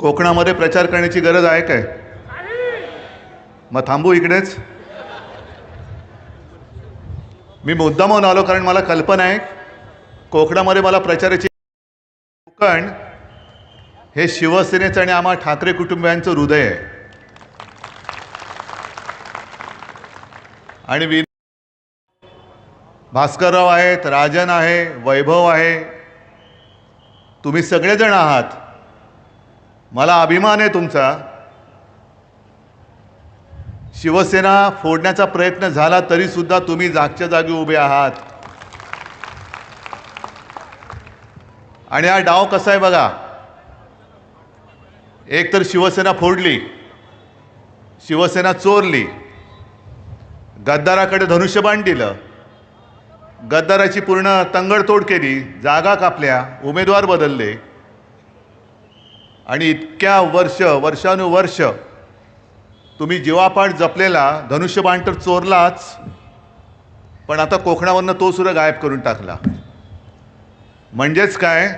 कोकणामध्ये प्रचार करण्याची गरज आहे काय? मग थांबू इकडेच. मी मुद्दामून आलो कारण मला कल्पना आहे कोकणामध्ये मला प्रचाराची. कोकण हे शिवसेनेचं आणि आम्हा ठाकरे कुटुंबियांचं हृदय आहे. आणि भास्करराव आहेत, राजन आहे, वैभव आहे, तुम्ही सगळेजण आहात. मला अभिमान आहे तुमचा. शिवसेना फोडण्याचा प्रयत्न झाला तरी सुद्धा तुम्ही जागच्या जागी उभे आहात. आणि हा डाव कसा आहे बघा. एक तर शिवसेना फोडली, शिवसेना चोरली, गद्दाराकडे धनुष्यबाण दिलं, गद्दाराची पूर्ण तंगडतोड केली, जागा कापल्या, उमेदवार बदलले आणि इतक्या वर्षानुवर्ष तुम्ही जीवापाड जपलेला धनुष्यबाण तर चोरलाच, पण आता कोकणावरनं तो सुद्धा गायब करून टाकला. म्हणजेच काय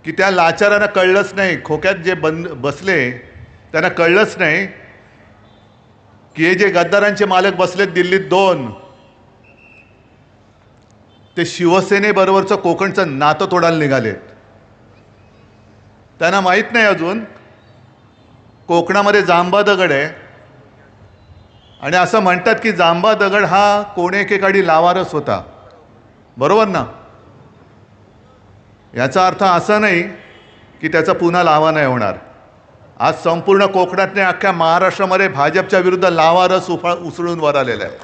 की त्या लाचारांना कळलंच नाही, खोक्यात जे बसले त्यांना कळलंच नाही की हे जे गद्दारांचे मालक बसलेत दिल्लीत दोन, ते शिवसेनेबरोबरचं कोकणचं नातं तोडायला निघालेत. त्यांना माहीत नाही अजून कोकणामध्ये जांबा दगड आहे आणि असं म्हणतात की जांबा दगड हा कोणे एकेकाळी लावारस होता. बरोबर ना? याचा अर्थ असा नाही की त्याचा पुन्हा लावा नाही होणार. आज संपूर्ण कोकणात नाही अख्ख्या महाराष्ट्रामध्ये भाजपच्या विरुद्ध लावारस उसळून वर आलेला आहे.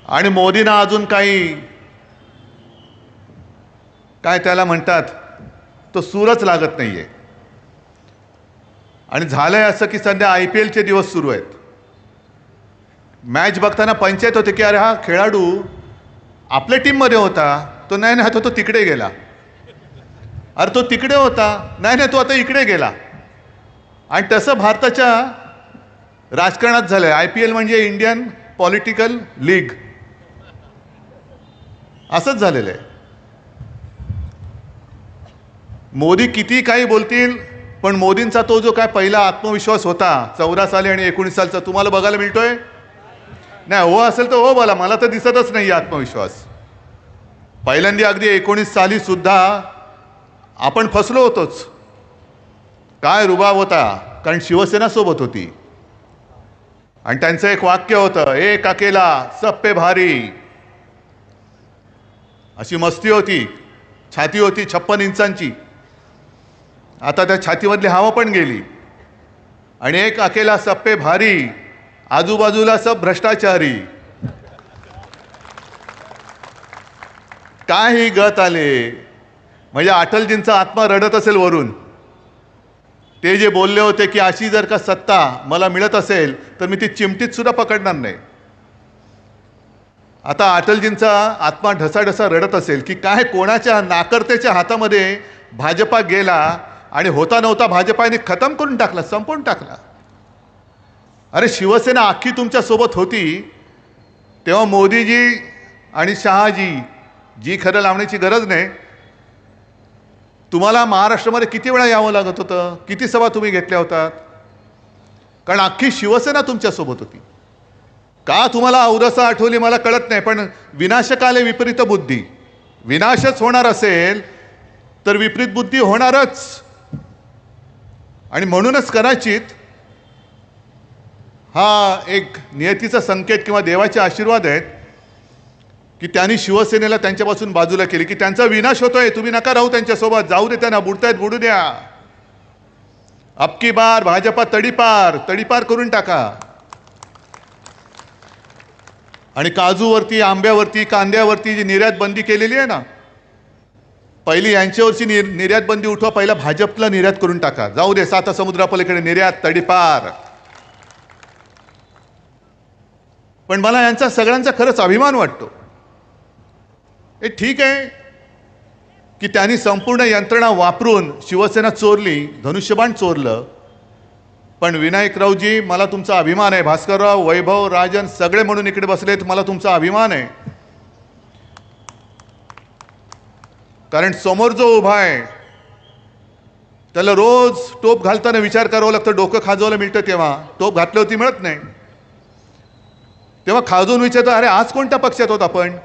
आणि मोदींना अजून काय त्याला म्हणतात तो सूरच लागत नाहीये. आणि झालंय असं की सध्या IPL चे दिवस सुरू आहेत. मॅच बघताना पंचायत होते की अरे हा खेळाडू आपल्या टीममध्ये होता, तो नाही तो तिकडे गेला. अरे तो तिकडे होता, नाही तो आता इकडे गेला. आणि तसं भारताच्या राजकारणात झालंय. IPL म्हणजे इंडियन पॉलिटिकल लीग, असंच झालेलं आहे. मोदी किती काही बोलतील, पण मोदींचा तो जो काय पहिला आत्मविश्वास होता 14 साली आणि 19 सालचा तुम्हाला बघायला मिळतोय? नाही. हो असेल तर हो बोला, मला तर दिसतच नाही आत्मविश्वास. पहिल्यांदा अगदी 19 साली सुद्धा आपण फसलो होतोच. काय रुबाब होता, कारण शिवसेना सोबत होती. आणि त्यांचं एक वाक्य होतं, एक अकेला सब पे भारी. अशी मस्ती होती. छाती होती 56 इंचांची. आता त्या छातीमधली हवा पण गेली. आणि एक अकेला सब पे भारी, आजूबाजूला सब भ्रष्टाचारी. काय ही गत आले. म्हणजे अटलजींचा आत्मा रडत असेल वरून. ते जे बोलले होते की अशी जर का सत्ता मला मिळत असेल तर मी ती चिमटीत सुद्धा पकडणार नाही. आता अटलजींचा आत्मा ढसाढसा रडत असेल की काय कोणाच्या नाकर्तेच्या हातामध्ये भाजपा गेला आणि होता नव्हता भाजपाने खतम करून टाकला, संपवून टाकला. अरे शिवसेना अख्खी तुमच्या सोबत होती तेव्हा मोदीजी आणि शहाजी जी खरं लावण्याची गरज नाही. तुम्हाला महाराष्ट्रामध्ये किती वेळा यावं लागत होतं, किती सभा तुम्ही घेतल्या होतात, कारण अख्खी शिवसेना तुमच्या सोबत होती. का तुम्हाला औरसा आठवली मला कळत नाही. पण विनाशकाले विपरीत बुद्धी. विनाशच होणार असेल तर विपरीत बुद्धी होणारच. आणि म्हणूनच कदाचित हा एक नियतीचा संकेत किंवा देवाचे आशीर्वाद आहेत की त्यांनी शिवसेनेला त्यांच्यापासून बाजूला केली, की त्यांचा विनाश होतोय, तुम्ही नका राहू त्यांच्यासोबत, जाऊ दे त्यांना, बुडतायत बुडू द्या. अबकी बार भाजपा तडीपार करून टाका. आणि काजूवरती, आंब्यावरती, कांद्यावरती जी निर्यात बंदी केलेली आहे ना, पहिली यांच्यावरची निर्यात बंदी उठवा, पहिला भाजपला निर्यात करून टाका. जाऊ दे 7 समुद्रापलीकडे निर्यात तडीपार. पण मला यांचा सगळ्यांचा खरंच अभिमान वाटतो. हे ठीक आहे की त्यांनी संपूर्ण यंत्रणा वापरून शिवसेना चोरली, धनुष्यबाण चोरलं. पण विनायकरावजी, मला तुमचा अभिमान आहे. भास्करराव, वैभव, राजन सगळे म्हणून इकडे बसलेत, मला तुमचा अभिमान आहे. कारण समोर जो उभा आहे त्याला रोज टोप घालताना विचार करावा लागतं, डोकं खाजवायला मिळतं तेव्हा, टोप घातल्यावरती मिळत नाही. तेव्हा खाजवून विचारतो, अरे आज कोणत्या पक्षात होत आपण?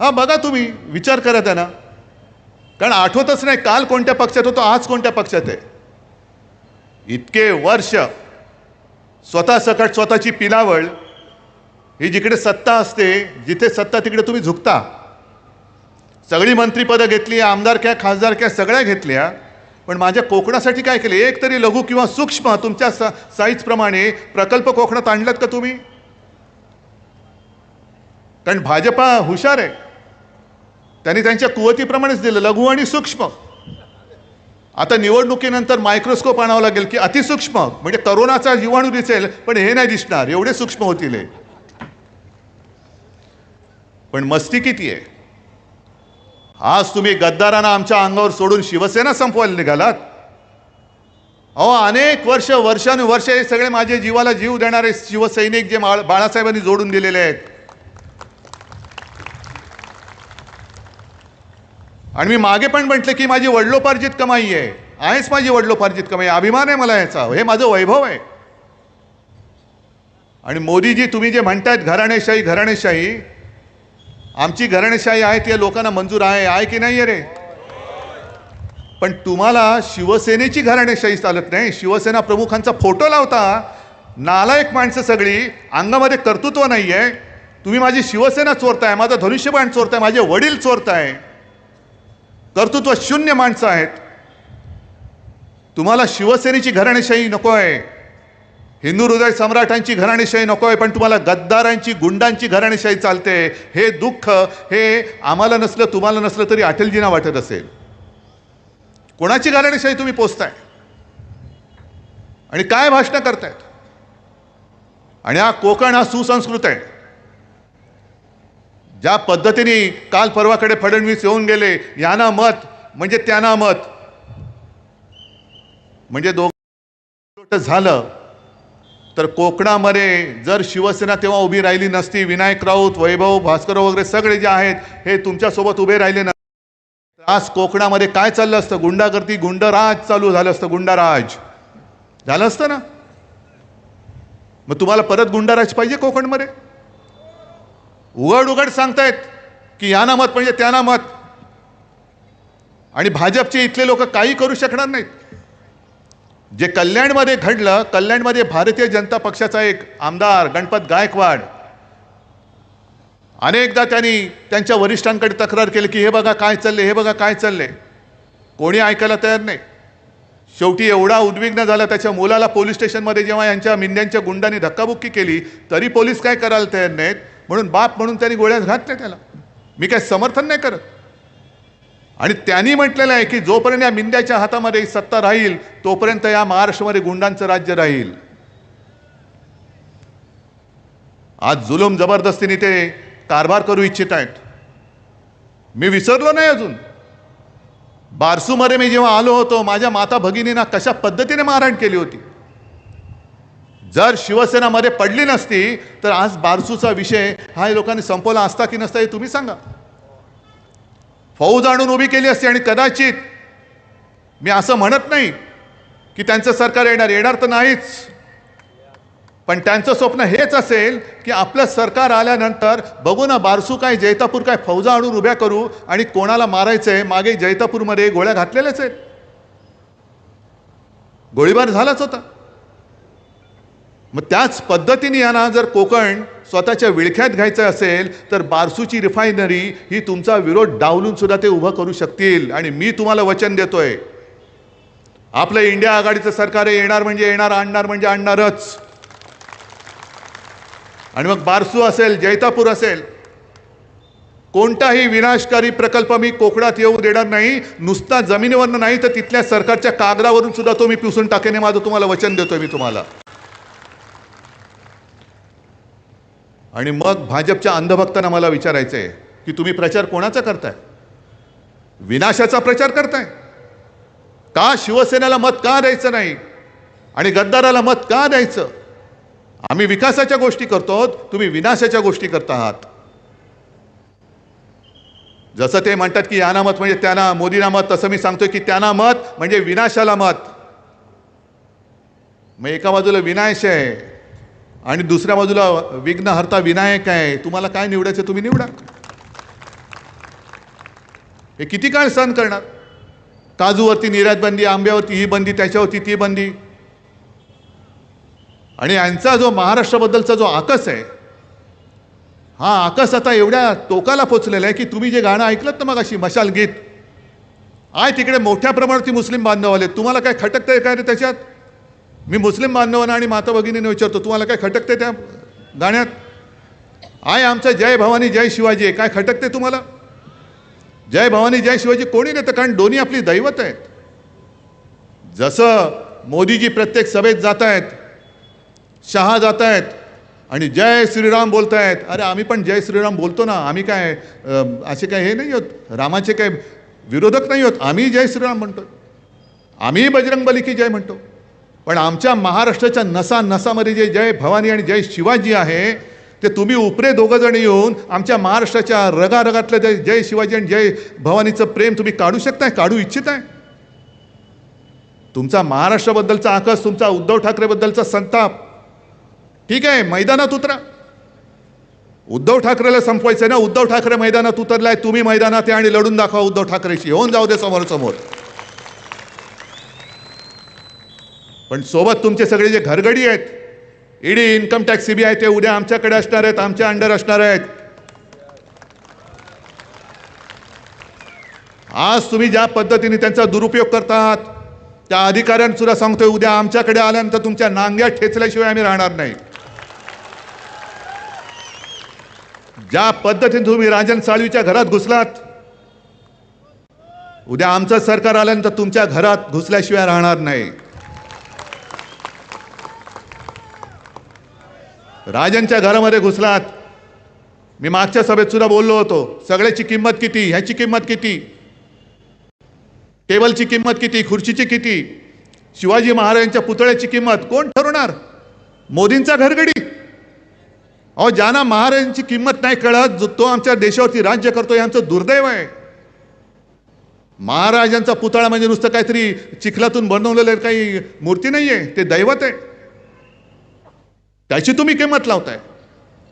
हा बघा, तुम्ही विचार करा त्यांना, कारण आठवतच नाही काल कोणत्या पक्षात होतो, आज कोणत्या पक्षात आहे. इतके वर्ष स्वतः सकट स्वतःची पिलावळ, ही जिकडे सत्ता असते, जिथे सत्ता तिकडे तुम्ही झुकता. सगळी मंत्रीपदं घेतली, आमदारक्या खासदारक्या सगळ्या घेतल्या, पण माझ्या कोकणासाठी काय केले? एक तरी लघु किंवा सूक्ष्म तुमच्या साईजप्रमाणे प्रकल्प कोकणात आणलात का तुम्ही? कारण भाजपा हुशार आहे, त्यांनी त्यांच्या कुवतीप्रमाणेच दिलं, लघु आणि सूक्ष्म. आता निवडणुकीनंतर मायक्रोस्कोप आणावं लागेल की अतिसूक्ष्म, म्हणजे करोनाचा जीवाणू दिसेल पण हे नाही दिसणार, एवढे सूक्ष्म होतील हे. पण मस्ती किती आहे? आज तुम्ही गद्दारांना आमच्या अंगावर सोडून शिवसेना संपवायला निघालात. अहो, अनेक वर्षानुवर्ष हे सगळे माझे जीवाला जीव देणारे शिवसैनिक जे बाळासाहेबांनी जोडून दिलेले आहेत, आणि मी मागे पण म्हटलं की माझी वडिलोपार्जित कमाई आहे, आहेच माझी वडिलोपार्जित कमाई, अभिमान आहे मला याचा, हे माझं वैभव आहे. आणि मोदीजी, तुम्ही जे म्हणतायत घराणेशाही घराणेशाही, आमची घराणेशाही आहे ते लोकांना मंजूर आहे की नाही रे? पण तुम्हाला शिवसेनेची घराणेशाही चालत नाही. शिवसेना प्रमुखांचा फोटो लावता, नालायक माणसं सगळी, अंगामध्ये कर्तृत्व नाही आहे. तुम्ही माझी शिवसेना चोरताय, माझा धनुष्यबाण चोरताय, माझे वडील चोरताय, कर्तृत्व शून्य माणसं आहेत. तुम्हाला शिवसेनेची घराणेशाही नको आहे, हिंदू हृदय सम्राटांची घराणेशाही नको आहे, पण तुम्हाला गद्दारांची गुंडांची घराणेशाही चालते. हे दुःख हे आम्हाला नसलं, तुम्हाला नसलं तरी अटलजींना वाटत असेल. कोणाची घराणेशाही तुम्ही पोचताय आणि काय भाषणं करतायत? आणि हा कोकण हा सुसंस्कृत आहे. ज्या पद्धतीने काल परवाकडे फडणवीस येऊन गेले, यांना मत म्हणजे त्यांना मत, म्हणजे दोघं झालं. तर कोकणामध्ये जर शिवसेना तेव्हा उभी राहिली नसती, विनायक राऊत, वैभव भास्करराव वगैरे सगळे जे आहेत हे तुमच्यासोबत उभे राहिले ना, आज कोकणामध्ये काय चाललं असतं? गुंडागर्दी, गुंडराज चालू झालं असतं, गुंडाराज झालं असतं ना. मग तुम्हाला परत गुंडाराज पाहिजे कोकणमध्ये? उघड उघड सांगतायत की यांना मत म्हणजे त्यांना मत, आणि भाजपचे इथले लोक काही करू शकणार नाहीत. जे कल्याणमध्ये घडलं, कल्याणमध्ये भारतीय जनता पक्षाचा एक आमदार गणपत गायकवाड, अनेकदा त्यांनी त्यांच्या वरिष्ठांकडे तक्रार केली की हे बघा काय चालले, हे बघा काय चालले. कोणी ऐकायला तयार नाही. शेवटी एवढा उद्विग्न झाला, त्याच्या मुलाला पोलीस स्टेशनमध्ये जेव्हा यांच्या मिंद्यांच्या गुंडांनी धक्काबुक्की केली तरी पोलीस काय करायला तयार नाहीत, म्हणून बाप म्हणून त्यांनी गोळ्या घातल्या त्याला. मी काय समर्थन नाही करत. आणि त्यांनी म्हटलेलं आहे की जोपर्यंत या मिंद्याच्या हातामध्ये सत्ता राहील तोपर्यंत या महाराष्ट्रामध्ये गुंडांचं राज्य राहील. आज जुलूम जबरदस्तीने ते कारभार करू इच्छित आहेत. मी विसरलो नाही अजून. बारसूमध्ये मी जेव्हा आलो होतो, माझ्या माता भगिनींना कशा पद्धतीने मारहाण केली होती. जर शिवसेनामध्ये पडली नसती तर आज बारसूचा विषय हा लोकांनी संपवला असता की नसता हे तुम्ही सांगा. फौज आणून उभी केली असती, आणि कदाचित मी असं म्हणत नाही की त्यांचं सरकार येणार तर नाहीच, पण त्यांचं स्वप्न हेच असेल की आपलं सरकार आल्यानंतर बघू ना, बारसू काय जैतापूर काय फौजा आणून उभ्या करू आणि कोणाला मारायचंय. मागे जैतापूरमध्ये गोळ्या घातलेल्याच आहेत, गोळीबार झालाच होता. मग त्याच पद्धतीने यांना जर कोकण स्वतःच्या विळख्यात घ्यायचं असेल तर बारसूची रिफायनरी ही तुमचा विरोध डावलून सुद्धा ते उभं करू शकतील. आणि मी तुम्हाला वचन देतोय, आपलं इंडिया आघाडीचं सरकार येणार म्हणजे येणार, आणणार म्हणजे आणणारच. आणि मग बारसू असेल, जैतापूर असेल, कोणताही विनाशकारी प्रकल्प मी कोकणात येऊ देणार नाही. नुसता जमिनीवरनं नाही तर तिथल्या सरकारच्या कागदावरून सुद्धा तो मी पिसून टाकेन, हे माझं तुम्हाला वचन देतोय मी तुम्हाला. आणि मग भाजपच्या अंधभक्तांना मला विचारायचं आहे की तुम्ही प्रचार कोणाचा करताय? विनाशाचा प्रचार करताय का? शिवसेनेला मत का द्यायचं नाही आणि गद्दाराला मत का द्यायचं? आम्ही विकासाच्या गोष्टी करतो, तुम्ही विनाशाच्या गोष्टी करता आहात. जसं ते म्हणतात की यांना मत म्हणजे त्यांना, मोदींना मत, तसं मी सांगतोय की त्यांना मत म्हणजे विनाशाला मत. मग एका बाजूला विनाश आहे आणि दुसऱ्या बाजूला विघ्नहर्ता विनायक आहे. तुम्हाला काय निवडायचं तुम्ही निवडा. हे किती काळ सहन करणार? काजूवरती निर्यात बंदी, आंब्यावरती ही बंदी, त्याच्यावरती ती बंदी. आणि यांचा जो महाराष्ट्राबद्दलचा जो आकस आहे, हा आकस आता एवढ्या टोकाला पोचलेला आहे की तुम्ही जे गाणं ऐकलं ना मग अशी मशाल गीत, आहे तिकडे मोठ्या प्रमाणावरती मुस्लिम बांधव आले. तुम्हाला काय खटकतंय काय रे त्याच्यात? मी मुस्लिम बांधवांना आणि माता भगिनींना विचारतो, तुम्हाला काय खटकते त्या गाण्यात? आहे आमचं जय भवानी जय शिवाजी आहे, काय खटकते तुम्हाला? जय भवानी जय शिवाजी कोणी नेतं, कारण दोन्ही आपली दैवत आहेत. जसं मोदीजी प्रत्येक सभेत जात आहेत, शहा जात आहेत आणि जय श्रीराम बोलत आहेत. अरे आम्ही पण जय श्रीराम बोलतो ना, आम्ही काय असे काय हे नाही होत, रामाचे काय विरोधक नाही होत. आम्ही जय श्रीराम म्हणतो, आम्ही बजरंगबली की जय म्हणतो. पण आमच्या महाराष्ट्राच्या नसा नसामध्ये जे जय भवानी आणि जय शिवाजी आहे, ते तुम्ही उपरे दोघं जण येऊन आमच्या महाराष्ट्राच्या रगारगातलं जे जय शिवाजी आणि जय भवानीचं प्रेम तुम्ही काढू शकताय, काढू इच्छित आहे? तुमचा महाराष्ट्राबद्दलचा आकस, तुमचा उद्धव ठाकरेबद्दलचा संताप, ठीक आहे, मैदानात उतरा. उद्धव ठाकरेला संपवायचं ना, उद्धव ठाकरे मैदानात उतरलाय, तुम्ही मैदानात या आणि लढून दाखवा उद्धव ठाकरेशी, होऊन जाऊ दे समोर समोर. पण सोबत तुमचे सगळे जे घरगडी आहेत, ईडी, इन्कम टॅक्स, सीबीआय, ते उद्या आमच्याकडे असणार आहेत, आमच्या अंडर असणार आहेत. आज तुम्ही ज्या पद्धतीने त्यांचा दुरुपयोग करतात, त्या अधिकाऱ्यांना सुद्धा सांगतोय, उद्या आमच्याकडे आल्यानंतर तुमच्या नांग्या ठेचल्याशिवाय आम्ही राहणार नाही. ज्या पद्धतीने तुम्ही राजन साळवीच्या घरात घुसलात, उद्या आमचं सरकार आल्यानंतर तुमच्या घरात घुसल्याशिवाय राहणार नाही. राजनच्या घरामध्ये घुसलात. मी मागच्या सभेत सुद्धा बोललो होतो, सगळ्याची किंमत किती, ह्याची किंमत किती, टेबलची किंमत किती, खुर्चीची किती, शिवाजी महाराजांच्या पुतळ्याची किंमत कोण ठरवणार? मोदींचा घरगडी. अहो, ज्यांना महाराजांची किंमत नाही कळत, तो आमच्या देशावरती राज्य करतो, हे आमचं दुर्दैव आहे. महाराजांचा पुतळा म्हणजे नुसतं काहीतरी चिखलातून बनवलेलं काही मूर्ती नाहीये, ते दैवत आहे. त्याची तुम्ही किंमत लावताय.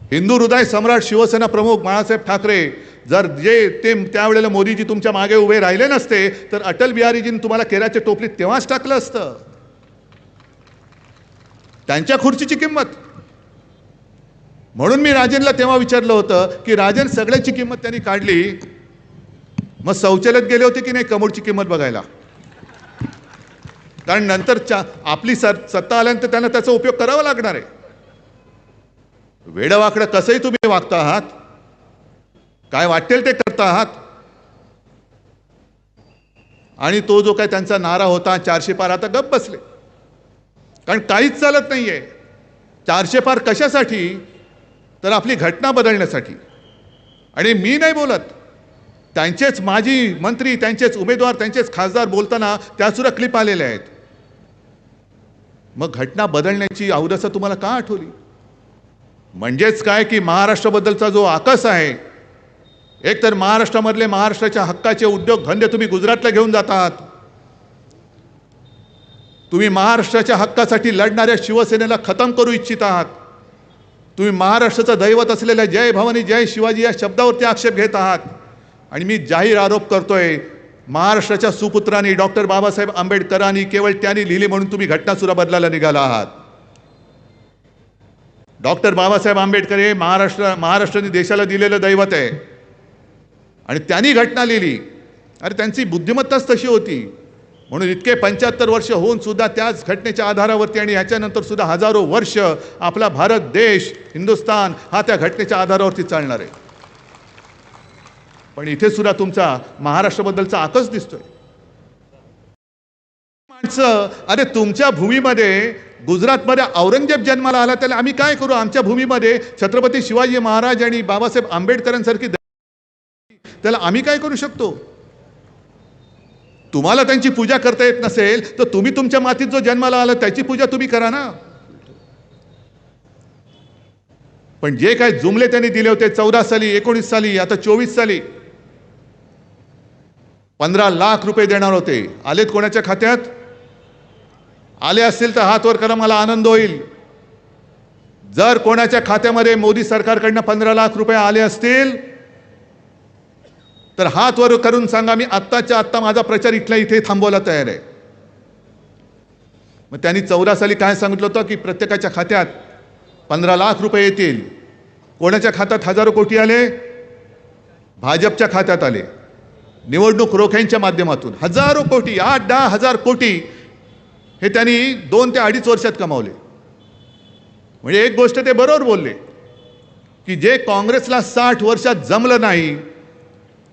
हिंदू हृदय सम्राट शिवसेना प्रमुख बाळासाहेब ठाकरे, जर जे ते त्यावेळेला मोदीजी तुमच्या मागे उभे राहिले नसते, तर अटल बिहारीजींनी तुम्हाला केराच्या टोपलीत तेव्हाच टाकलं असतं. त्यांच्या खुर्चीची किंमत. म्हणून मी राजनला तेव्हा विचारलं होतं की राजन, सगळ्याची किंमत त्यांनी काढली, मग शौचालयात गेले होते की नाही कमोडची किंमत बघायला? कारण नंतर आपली सत्ता आल्यानंतर त्यांना त्याचा उपयोग करावा लागणार आहे. वेडवाकडं कसंही तुम्ही वागता आहात, काय वाटेल ते करता आहात. आणि तो जो काय त्यांचा नारा होता 400 पार, आता गप्प बसले, कारण काहीच चालत नाहीये. 400 पार कशासाठी? तर आपली घटना बदलण्यासाठी. आणि मी नाही बोलत, त्यांचेच माजी मंत्री, त्यांचेच उमेदवार, त्यांचेच खासदार बोलताना त्यासुद्धा क्लिप आलेल्या आहेत. मग घटना बदलण्याची अवदसा तुम्हाला का आठवली? म्हणजेच काय की महाराष्ट्राबद्दलचा जो आकस आहे, एक तर महाराष्ट्रामधले महाराष्ट्राच्या हक्काचे उद्योग धंदे तुम्ही गुजरातला घेऊन जातात. तुम्ही महाराष्ट्राच्या हक्कासाठी लढणाऱ्या शिवसेनेला खतम करू इच्छित आहात. तुम्ही महाराष्ट्राचं दैवत असलेल्या जय भवानी जय शिवाजी या शब्दावरती आक्षेप घेत आहात. आणि मी जाहीर आरोप करतोय, महाराष्ट्राच्या सुपुत्रांनी डॉक्टर बाबासाहेब आंबेडकरांनी केवळ त्यांनी लिहिली म्हणून तुम्ही घटना सुद्धा बदलायला निघाला आहात. डॉक्टर बाबासाहेब आंबेडकर हे महाराष्ट्राने देशाला दिलेलं दैवत आहे आणि त्यांनी घटना लिहिली. अरे त्यांची बुद्धिमत्ताच तशी होती. म्हणून इतके 75 वर्ष होऊन सुद्धा त्याच घटनेच्या आधारावरती आणि ह्याच्यानंतर सुद्धा हजारो वर्ष आपला भारत देश, हिंदुस्थान हा त्या घटनेच्या आधारावरती चालणार आहे. पण इथे सुद्धा तुमचा महाराष्ट्राबद्दलचा आकस दिसतोय. माणसं, अरे तुमच्या भूमीमध्ये गुजरातमध्ये औरंगजेब जन्माला आला, त्याला आम्ही काय करू? आमच्या भूमीमध्ये छत्रपती शिवाजी महाराज आणि बाबासाहेब आंबेडकरांसारखी, त्याला आम्ही काय करू शकतो? तुम्हाला त्यांची पूजा करता येत नसेल तर तुम्ही तुमच्या मातीत जो जन्माला आला त्याची पूजा तुम्ही करा ना. पण जे काय जुमले त्यांनी दिले होते 14 साली, 19 साली, आता 24 साली, 15 लाख रुपये देणार होते. आलेत कोणाच्या खात्यात? आले असतील तर हात वर करा, मला आनंद होईल. जर कोणाच्या खात्यामध्ये मोदी सरकारकडनं 15 लाख रुपये आले असतील तर हात वर करून सांगा, मी आत्ताच्या आत्ता माझा प्रचार इथल्या इथे थांबवायला तयार आहे. मग त्यांनी 14 साली काय सांगितलं होतं की प्रत्येकाच्या खात्यात 15 लाख रुपये येतील. कोणाच्या खात्यात हजारो कोटी आले? भाजपच्या खात्यात आले. निवडणूक रोख्यांच्या माध्यमातून हजारो कोटी, 8-10 हजार कोटी हे त्यांनी 2 ते 2.5 वर्षात कमावले. म्हणजे एक गोष्ट ते बरोबर बोलले की जे काँग्रेसला 60 वर्षात जमलं नाही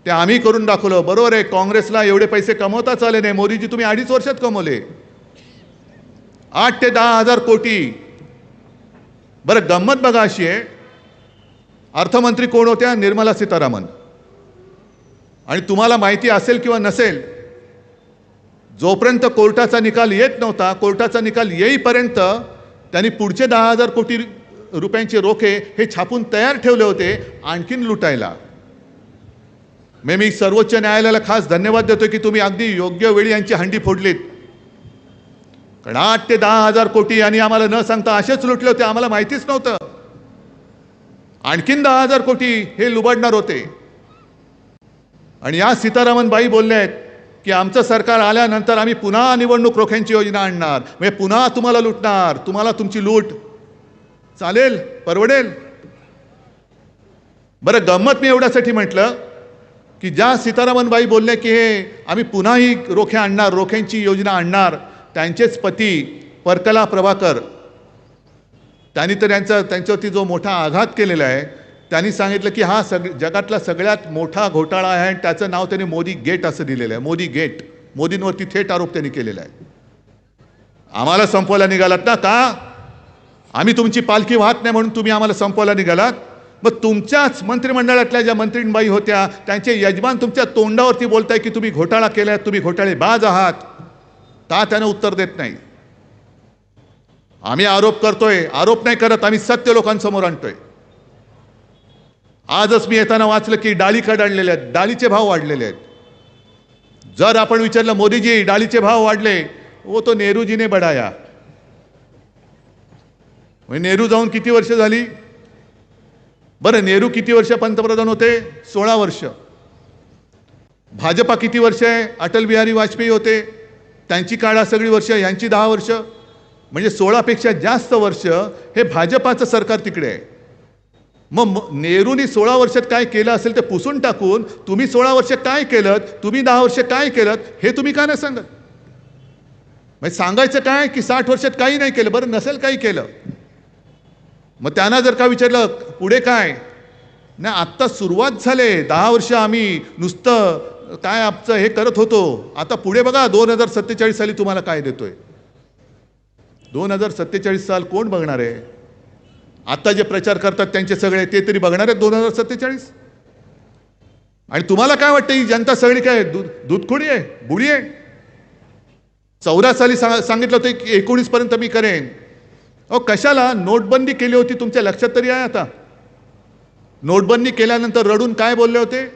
ते आम्ही करून दाखवलं. बरोबर आहे, काँग्रेसला एवढे पैसे कमवताच आले नाही. मोदीजी तुम्ही 2.5 वर्षात कमवले 8 ते 10 हजार कोटी. बरं, गंमत बघा अशी आहे, अर्थमंत्री कोण होत्या? निर्मला सीतारामन. आणि तुम्हाला माहिती असेल किंवा नसेल, जोपर्यंत कोर्टाचा निकाल येत नव्हता, कोर्टाचा निकाल येईपर्यंत त्यांनी पुढचे 10,000 कोटी रुपयांचे रोखे हे छापून तयार ठेवले होते आणखीन लुटायला. मी सर्वोच्च न्यायालयाला खास धन्यवाद देतोय की तुम्ही अगदी योग्य वेळी यांची हंडी फोडलीत. कारण 8 ते 10 हजार कोटी आणि आम्हाला न सांगता असेच लुटले होते, आम्हाला माहितीच नव्हतं. आणखीन 10,000 कोटी हे लुबाडणार होते. आणि या सीतारामन बाई बोलल्या आहेत की आमचं सरकार आल्यानंतर आम्ही पुन्हा निवडणूक रोख्यांची योजना आणणार, म्हणजे पुन्हा तुम्हाला लुटणार, तुम्हाला तुमची लूट चालेल, परवडेल. बरं, गंमत मी एवढ्यासाठी म्हटलं की ज्या सीतारामन बाई बोलले की हे आम्ही पुन्हा ही रोखे आणणार, रोख्यांची योजना आणणार, त्यांचेच पती परकला प्रभाकर, त्यांनी तर त्यांच्यावरती जो मोठा आघात केलेला आहे, त्यांनी सांगितलं की हा जगातला सगळ्यात मोठा घोटाळा आहे आणि त्याचं नाव त्यांनी मोदी गेट असं दिलेलं आहे. मोदी गेट. मोदींवरती थेट आरोप त्यांनी केलेला आहे. आम्हाला संपवायला निघालात ना? का? आम्ही तुमची पालखी वाहत नाही म्हणून तुम्ही आम्हाला संपवायला निघालात? मग तुमच्याच मंत्रिमंडळातल्या ज्या मंत्रीबाई होत्या त्यांचे यजमान तुमच्या तोंडावरती बोलताय की तुम्ही घोटाळा केलाय, तुम्ही घोटाळेबाज आहात. का त्यानं उत्तर देत नाही? आम्ही आरोप करतोय, आरोप नाही करत, आम्ही सत्य लोकांसमोर आणतोय. आजच मी येताना वाचलं की डाळी कडाडलेले आहेत, डाळीचे भाव वाढलेले आहेत. जर आपण विचारलं मोदीजी डाळीचे भाव वाढले, वो तो नेहरूजीने बढाया. नेहरू जाऊन किती वर्ष झाली? बरं, नेहरू किती वर्ष पंतप्रधान होते? 16 वर्ष. भाजपा किती वर्ष आहे? अटल बिहारी वाजपेयी होते, त्यांची काळा सगळी वर्ष, यांची 10 वर्ष. म्हणजे 16 पेक्षा जास्त वर्ष हे भाजपाचं सरकार तिकडे आहे. मग नेहरूंनी 16 वर्षात काय केलं असेल ते पुसून टाकून तुम्ही 16 वर्ष काय केलं, तुम्ही 10 वर्ष काय केलं हे तुम्ही का नाही सांगत? म्हणजे सांगायचं काय की 60 वर्षात काही नाही केलं. बरं, नसेल काही केलं, मग त्यांना जर का विचारलं पुढे काय नाही, आत्ता सुरुवात झाले. 10 वर्ष आम्ही नुसतं काय आमचं हे करत होतो, आता पुढे बघा 2047 साली तुम्हाला काय देतोय. 2047 साल कोण बघणार आहे? आता जे प्रचार करतात त्यांचे सगळे ते तरी बघणार आहेत 2047? आणि तुम्हाला काय वाटतं ही जनता सगळी काय दूधखोडी आहे, बुडी आहे? 14 साली सांगितलं होतं की 19 पर्यंत मी करेन. अहो, कशाला नोटबंदी केली होती तुमच्या लक्षात तरी आहे? आता नोटबंदी केल्यानंतर रडून काय बोलले होते?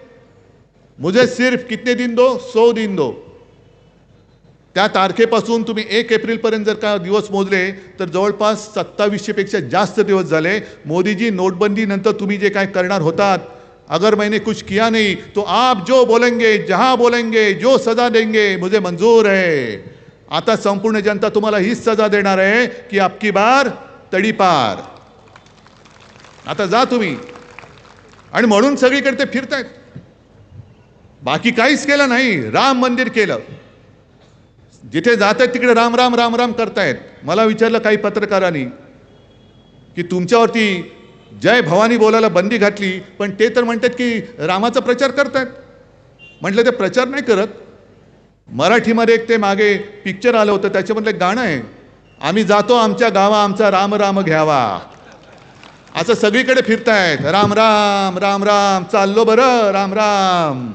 मुझे सिर्फ कितने दिन दो, 100 दिन दो. त्या तारखेपासून तुम्ही 1 एप्रिलपर्यंत जर का दिवस मोजले तर जवळपास 2700 पेक्षा जास्त दिवस झाले. मोदीजी, नोटबंदी नंतर तुम्ही जे काय करणार होतात, अगर मैंने कुछ किया नहीं तो आप जो बोलेंगे, जहां बोलेंगे, जो सजा देंगे मुझे मंजूर है. आता संपूर्ण जनता तुम्हाला हीच सजा देणार आहे की आपकी बार तडीपार. आता जा तुम्ही. आणि म्हणून सगळीकडे ते फिरतायत, बाकी काहीच केलं नाही. राम मंदिर केलं, जिथे जात आहेत तिकडे राम राम राम राम करतायत. मला विचारलं काही पत्रकारांनी की तुमच्यावरती जय भवानी बोलायला बंदी घातली, पण ते तर म्हणतात की रामाचा प्रचार करतायत. म्हटलं ते प्रचार नाही करत. मराठीमध्ये एक ते मागे पिक्चर आलं होतं, त्याच्यामधलं एक गाणं आहे, आम्ही जातो आमच्या गावा आमचा राम राम घ्यावा. असं सगळीकडे फिरतायत, राम राम राम राम, चाललो बरं राम राम,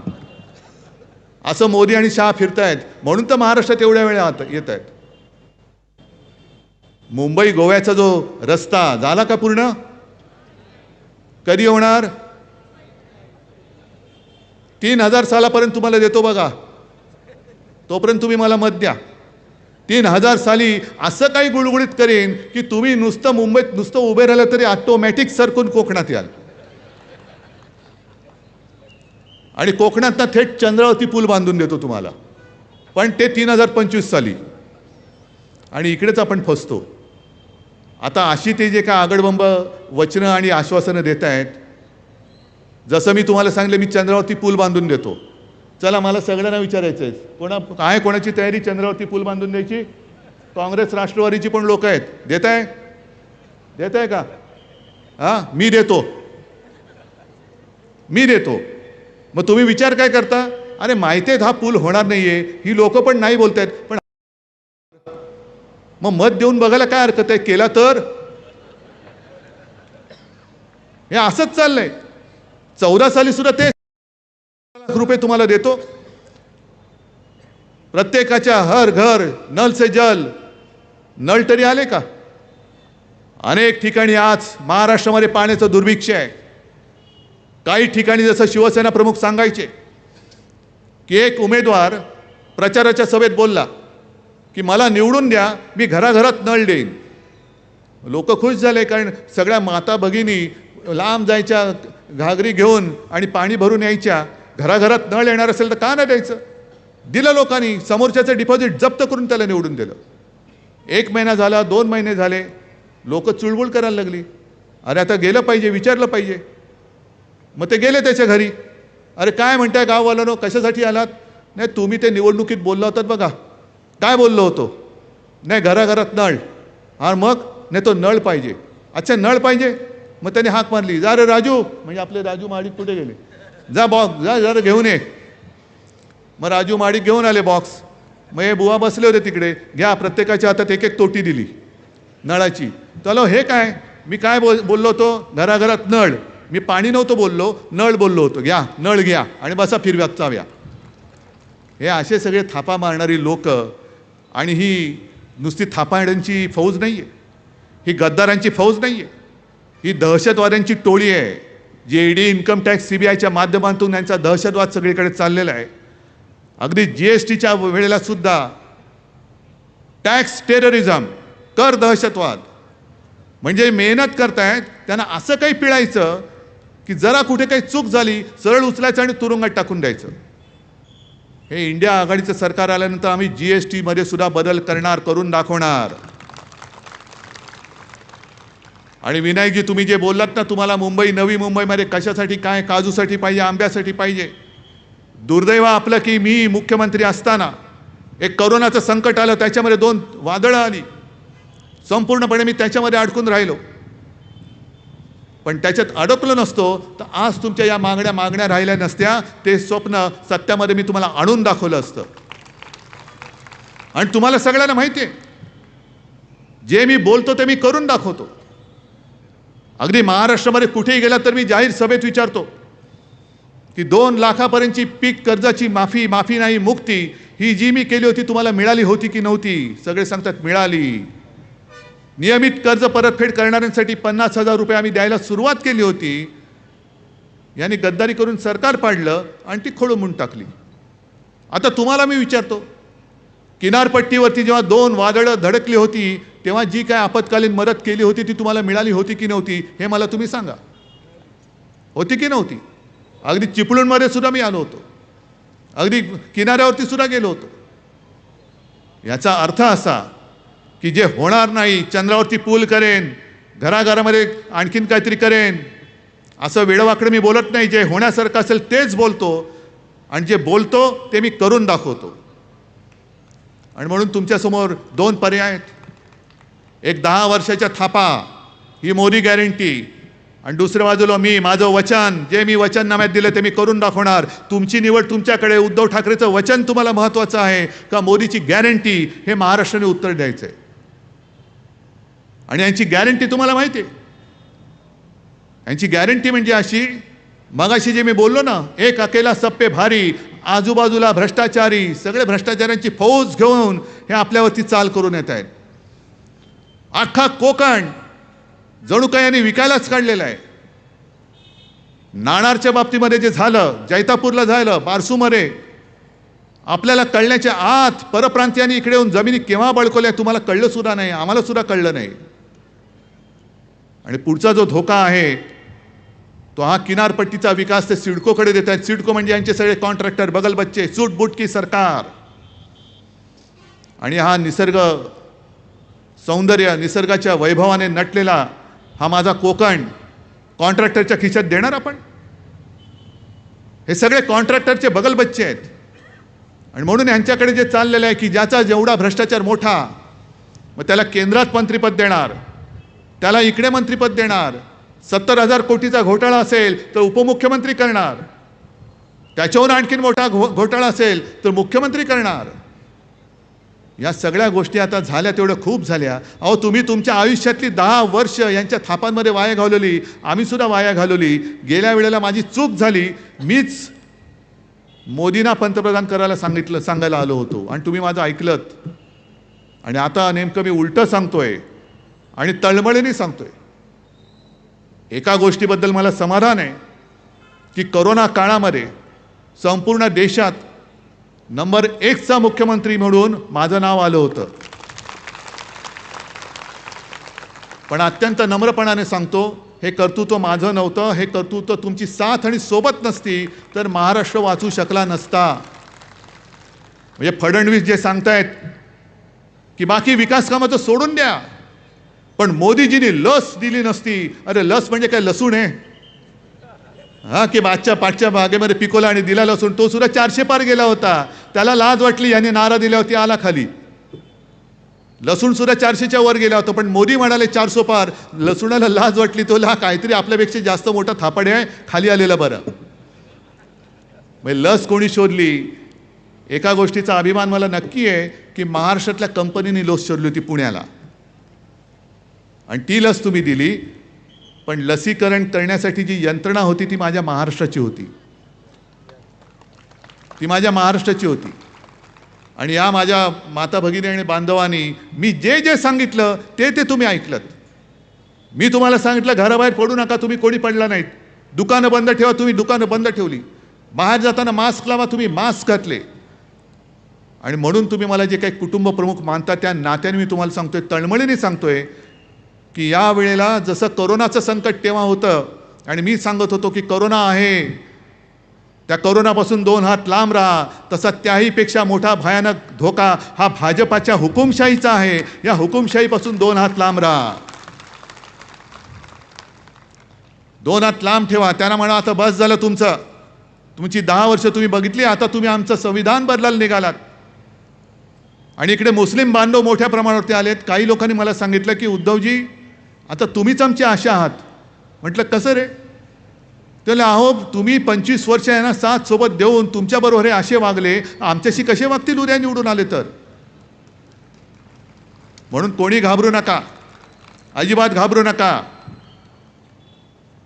असं मोदी आणि शहा फिरतायत. म्हणून तर महाराष्ट्रात एवढ्या वेळा येत आहेत. मुंबई गोव्याचा जो रस्ता झाला का पूर्ण? कधी होणार? 3000 सालापर्यंत तुम्हाला देतो बघा. तोपर्यंत तुम्ही मला मत द्या. 3000 साली असं काही गुळगुळीत करेन की तुम्ही नुसतं मुंबईत नुसतं उभे राहिलं तरी ऑटोमॅटिक सरकून कोकणात याल आणि कोकणात थेट चंद्रावती पूल बांधून देतो तुम्हाला. पण ते 3025 साली. आणि इकडेच आपण फसतो. आता अशी ते जे काय आगडबंब वचनं आणि आश्वासनं देत आहेत, जसं मी तुम्हाला सांगितलं मी चंद्रावती पूल बांधून देतो. चला मला सगळ्यांना विचारायचं आहे, कोणाची तयारी चंद्रावती पूल बांधून द्यायची? काँग्रेस राष्ट्रवादीची पण लोक आहेत. देत आहे का? मी देतो. मग तुम्ही विचार काय करता? अरे माहिती आहे हा पूल होणार नाहीये, ही लोक पण नाही बोलतायत, पण मग मत देऊन बघायला काय हरकत आहे? केला तर हे असंच चाललंय. 14 साली सुद्धा ते रुपये तुम्हाला देतो. प्रत्येकाच्या हर घर नल से जल. नळ तरी आले का? अनेक ठिकाणी आज महाराष्ट्रामध्ये पाण्याचं दुर्भिक्ष आहे. काही ठिकाणी जसं शिवसेना प्रमुख सांगायचे की एक उमेदवार प्रचाराच्या सभेत बोलला की मला निवडून द्या, मी घराघरात नळ देईन. लोक खुश झाले, कारण सगळ्या माता भगिनी लांब जायच्या घागरी घेऊन आणि पाणी भरून यायच्या. घराघरात नळ येणार असेल तर का नाही द्यायचं? दिलं लोकांनी. समोरच्याचं डिपॉझिट जप्त करून त्याला निवडून दिलं. 1 महिना झाला, 2 महिने झाले, लोक चुळबुळ करायला लागली. अरे आता गेलं पाहिजे, विचारलं पाहिजे. मग ते गेले त्याच्या घरी. अरे काय म्हणताय गाववाल्यानो, कशासाठी आलात? नाही तुम्ही ते निवडणुकीत बोलला होतात बघा. काय बोललो होतो? नाही घराघरात नळ. मग नाही तो नळ पाहिजे. अच्छा नळ पाहिजे. मग त्याने हाक मारली, जा रे राजू. म्हणजे आपले राजू महाडिक कुठे गेले? जा बॉक्स, जा जरा घेऊन ये. मग राजू महाडिक घेऊन आले बॉक्स. मग हे बुवा बसले होते तिकडे. घ्या, प्रत्येकाच्या हातात 1-1 तोटी दिली नळाची. चलो हे काय, मी काय बोललो होतो? घराघरात नळ. मी पाणी नव्हतं बोललो, नळ बोललो होतो. घ्या नळ घ्या आणि बसा फिरव्यात चाव्या. हे असे सगळे थापा मारणारी लोक. आणि ही नुसती थापाड्यांची फौज नाही आहे, ही गद्दारांची फौज नाही आहे, ही दहशतवाद्यांची टोळी आहे. जी ईडी, इन्कम टॅक्स, CBIच्या माध्यमातून यांचा दहशतवाद सगळीकडे चाललेला आहे. अगदी GSTच्या वेळेला सुद्धा टॅक्स टेररिझम, कर दहशतवाद. म्हणजे मेहनत करतायत त्यांना असं काही पिळायचं की जरा कुठे काही चूक झाली सरळ उचलायचं आणि तुरुंगात टाकून द्यायचं. हे इंडिया आघाडीचं सरकार आल्यानंतर आम्ही GST मध्ये सुद्धा बदल करणार, करून दाखवणार. आणि विनायकजी तुम्ही जे बोललात ना, तुम्हाला मुंबई, नवी मुंबईमध्ये कशासाठी काय, काजूसाठी पाहिजे, आंब्यासाठी पाहिजे. दुर्दैव आपलं की मी मुख्यमंत्री असताना एक करोनाचं संकट आलं, त्याच्यामध्ये 2 वादळं आली. संपूर्णपणे मी त्याच्यामध्ये अडकून राहिलो. पण त्याच्यात अडकलो नसतो तर आज तुमच्या या मागण्या राहिल्या नसत्या. ते स्वप्न सत्यामध्ये मी तुम्हाला आणून दाखवलं असतं. आणि तुम्हाला सगळ्यांना माहिती आहे, जे मी बोलतो ते मी करून दाखवतो. अगदी महाराष्ट्रामध्ये कुठेही गेला तर मी जाहीर सभेत विचारतो की 2 लाखापर्यंतची पीक कर्जाची माफी नाही, मुक्ती ही जी मी केली होती तुम्हाला मिळाली होती की नव्हती? सगळे सांगतात मिळाली. नियमित कर्ज परतफेड करणाऱ्यांसाठी 50,000 रुपये आम्ही द्यायला सुरुवात केली होती. यांनी गद्दारी करून सरकार पाडलं आणि ती खोळंबून टाकली. आता तुम्हाला मी विचारतो, किनारपट्टीवरती जेव्हा 2 वादळं धडकली होती तेव्हा जी काय आपत्कालीन मदत केली होती ती तुम्हाला मिळाली होती की नव्हती? हे मला तुम्ही सांगा. होती की नव्हती? अगदी चिपळूणमध्ये सुद्धा मी आलो होतो, अगदी किनाऱ्यावरती सुद्धा गेलो होतो. याचा अर्थ असा की जे होणार नाही, चंद्रावरती पूल करेन, घराघरामध्ये आणखीन काहीतरी करेन, असं वेडवाकडे मी बोलत नाही. जे होण्यासारखं असेल तेच बोलतो आणि जे बोलतो ते मी करून दाखवतो. आणि म्हणून तुमच्यासमोर 2 पर्याय आहेत. एक 10 वर्षाच्या थापा, ही मोदी गॅरंटी, आणि दुसऱ्या बाजूला माझं वचन, जे मी वचननाम्यात दिलं ते मी करून दाखवणार. तुमची निवड तुमच्याकडे. उद्धव ठाकरेचं वचन तुम्हाला महत्त्वाचं आहे का मोदीची गॅरंटी? हे महाराष्ट्राने उत्तर द्यायचं आहे. आणि यांची गॅरंटी तुम्हाला माहिती आहे. यांची गॅरंटी म्हणजे अशी, मगाशी जे मी बोललो ना, एक अकेला सब पे भारी, आजूबाजूला भ्रष्टाचारी, सगळे भ्रष्टाचाऱ्यांची फौज घेऊन हे आपल्यावरती चाल करून येत आहेत. अख्खा कोकण जणू काय यांनी विकायलाच काढलेला आहे. नाणारच्या बाबतीमध्ये जे झालं, जैतापूरला झालं, बारसूमध्ये, आपल्याला कळण्याच्या आत परप्रांतीयांनी इकडे येऊन जमिनी केव्हा बळकवल्या तुम्हाला कळलं सुद्धा नाही, आम्हाला सुद्धा कळलं नाही. आणि पुढचा जो धोका आहे तो हा किनारपट्टीचा विकास ते सिडकोकडे देत आहेत. सिडको म्हणजे यांचे सगळे कॉन्ट्रॅक्टर, बगल बच्चे, सूटबूट की सरकार. आणि हा निसर्ग सौंदर्य, निसर्गाच्या वैभवाने नटलेला हा माझा कोकण कॉन्ट्रॅक्टरच्या खिशात देणार आपण? हे सगळे कॉन्ट्रॅक्टरचे बगल बच्चे आहेत. आणि म्हणून यांच्याकडे जे चाललेलं आहे की ज्याचा जेवढा भ्रष्टाचार मोठा, मग त्याला केंद्रात मंत्रिपद देणार, त्याला इकडे मंत्रिपद देणार. 70,000 कोटीचा घोटाळा असेल तर उपमुख्यमंत्री करणार, त्याच्याहून आणखीन मोठा घोटाळा असेल तर मुख्यमंत्री करणार. या सगळ्या गोष्टी आता झाल्या तेवढं खूप झाल्या. अहो, तुम्ही तुमच्या आयुष्यातली 10 वर्ष यांच्या थापांमध्ये वाया घालवली, आम्ही सुद्धा वाया घालवली. गेल्या वेळेला माझी चूक झाली, मीच मोदींना पंतप्रधान करायला सांगायला आलो होतो आणि तुम्ही माझं ऐकलत. आणि आता नेमकं मी उलटं सांगतोय आणि तळमळीने सांगतोय. एका गोष्टीबद्दल मला समाधान आहे की कोरोना काळामध्ये संपूर्ण देशात नंबर 1चा मुख्यमंत्री म्हणून माझं नाव आलं होतं. पण अत्यंत नम्रपणाने सांगतो, हे कर्तृत्व माझं नव्हतं. हे कर्तृत्व तुमची साथ आणि सोबत नसती तर महाराष्ट्र वाचू शकला नसता. म्हणजे फडणवीस जे सांगतायत की बाकी विकास कामाचं सोडून द्या, पण मोदीजींनी लस दिली नसती. अरे लस म्हणजे काय लसूण आहे? हा की पाठच्या बागेमध्ये पिकोला आणि दिला लसूण, तो सुद्धा 400 पार गेला होता. त्याला लाज वाटली, याने नारा दिला होती, आला खाली. लसूण सुद्धा 400च्या वर गेला होता, पण मोदी म्हणाले 400 पार. लसूणाला लाज वाटली, तो काहीतरी आपल्यापेक्षा जास्त मोठा थापाडे आहे, खाली आलेला बरं. म्हणजे लस कोणी शोधली? एका गोष्टीचा अभिमान मला नक्की आहे की महाराष्ट्रातल्या कंपनीने लस शोधली होती पुण्याला, आणि ती लस तुम्ही दिली. पण लसीकरण करण्यासाठी जी यंत्रणा होती ती माझ्या महाराष्ट्राची होती, ती माझ्या महाराष्ट्राची होती. आणि या माझ्या माता भगिनी आणि बांधवांनी मी जे जे सांगितलं ते ते तुम्ही ऐकलत. मी तुम्हाला सांगितलं घराबाहेर पडू नका, तुम्ही कोणी पडला नाहीत. दुकानं बंद ठेवा, तुम्ही दुकानं बंद ठेवली. बाहेर जाताना मास्क लावा, तुम्ही मास्क घातले. आणि म्हणून तुम्ही मला जे काही कुटुंब प्रमुख मानता त्या नात्याने मी तुम्हाला सांगतोय, तळमळीने सांगतोय की या वेळेला जसं कोरोनाचं संकट तेव्हा होतं आणि मी सांगत होतो की कोरोना आहे, त्या कोरोनापासून 2 हात लांब राहा, तसा त्याहीपेक्षा मोठा भयानक धोका हा भाजपाच्या हुकुमशाहीचा आहे. या हुकुमशाहीपासून 2 हात लांब राहा, 2 हात लांब ठेवा. त्यांना म्हणा आता बस झालं तुमचं, तुमची 10 वर्ष तुम्ही बघितली, आता तुम्ही आमचं संविधान बदलायला निघालात. आणि इकडे मुस्लिम बांधव मोठ्या प्रमाणावरती आलेत. काही लोकांनी मला सांगितलं की उद्धवजी आता तुम्हीच आमचे आशा आहात. म्हटलं कसं रे? त्याला अहो तुम्ही 25 वर्ष यांना साथ सोबत देऊन तुमच्याबरोबर हे असे वागले, आमच्याशी कसे वागतील उद्या निवडून आले तर? म्हणून कोणी घाबरू नका, अजिबात घाबरू नका.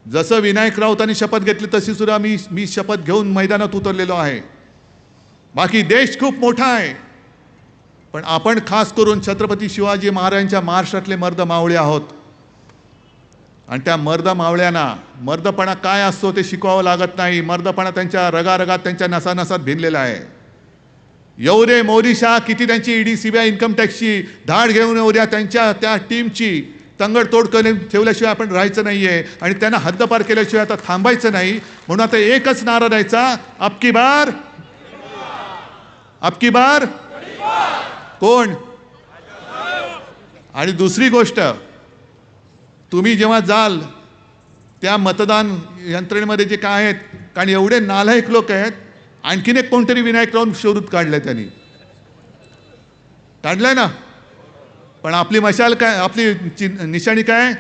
जसं विनायक राऊतांनी शपथ घेतली तशी सुद्धा मी शपथ घेऊन मैदानात उतरलेलो आहे. बाकी देश खूप मोठा आहे, पण आपण खास करून छत्रपती शिवाजी महाराजांच्या महाराष्ट्रातले मर्द मावळे आहोत. आणि त्या मर्द मावळ्यांना मर्दपणा काय असतो ते शिकवावं लागत नाही. मर्दपणा त्यांच्या रगारगात, त्यांच्या नसानसात भिनलेला आहे. येऊ दे मोदी शाह, किती त्यांची ईडी सीबीआय इन्कम टॅक्सची धाड घेऊन येऊ द्या, त्यांच्या त्या टीमची तंगडतोड करून ठेवल्याशिवाय आपण राहायचं नाहीये आणि त्यांना हद्दपार केल्याशिवाय आता थांबायचं नाही. म्हणून आता एकच नारा द्यायचा, अबकी बार, अबकी बार कोण? आणि दुसरी गोष्ट, तुम्ही जेव्हा जाल त्या मतदान यंत्रणेमध्ये जे काय आहेत, कारण एवढे नालायक लोक आहेत, आणखीन एक कोणतरी विनायक राऊत शोधून काढलंय, त्यांनी काढलंय ना. पण आपली मशाल काय, आपली निशाणी काय?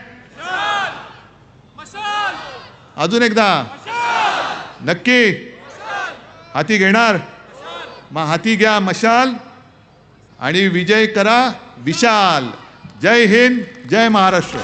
अजून एकदा नक्की हाती घेणार? मग हाती घ्या मशाल आणि विजय करा विशाल. जय हिंद, जय महाराष्ट्र.